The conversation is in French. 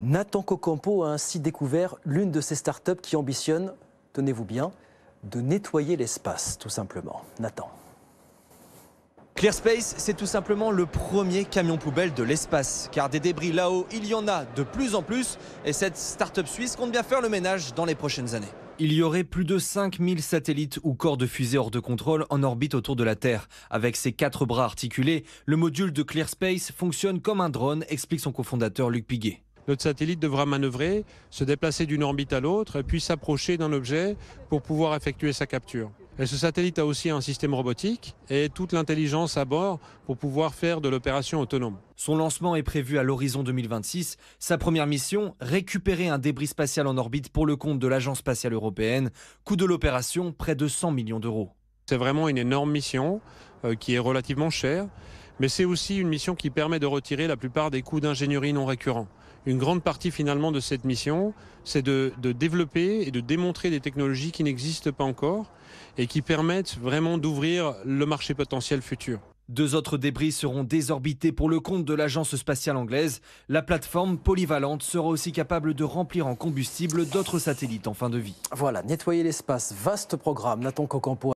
Nathan Cocampo a ainsi découvert l'une de ces startups qui ambitionne, tenez-vous bien, de nettoyer l'espace, tout simplement. Nathan. ClearSpace, c'est tout simplement le premier camion poubelle de l'espace. Car des débris là-haut, il y en a de plus en plus. Et cette start-up suisse compte bien faire le ménage dans les prochaines années. Il y aurait plus de 5000 satellites ou corps de fusée hors de contrôle en orbite autour de la Terre. Avec ses 4 bras articulés, le module de ClearSpace fonctionne comme un drone, explique son cofondateur Luc Piguet. Notre satellite devra manœuvrer, se déplacer d'une orbite à l'autre, puis s'approcher d'un objet pour pouvoir effectuer sa capture. Et ce satellite a aussi un système robotique et toute l'intelligence à bord pour pouvoir faire de l'opération autonome. Son lancement est prévu à l'horizon 2026. Sa première mission, récupérer un débris spatial en orbite pour le compte de l'Agence spatiale européenne. Coût de l'opération, près de 100 millions d'euros. C'est vraiment une énorme mission qui est relativement chère, mais c'est aussi une mission qui permet de retirer la plupart des coûts d'ingénierie non récurrents. Une grande partie finalement de cette mission, c'est de développer et de démontrer des technologies qui n'existent pas encore et qui permettent vraiment d'ouvrir le marché potentiel futur. 2 autres débris seront désorbités pour le compte de l'agence spatiale anglaise. La plateforme polyvalente sera aussi capable de remplir en combustible d'autres satellites en fin de vie. Voilà, nettoyer l'espace, vaste programme. Nathan Cocampo.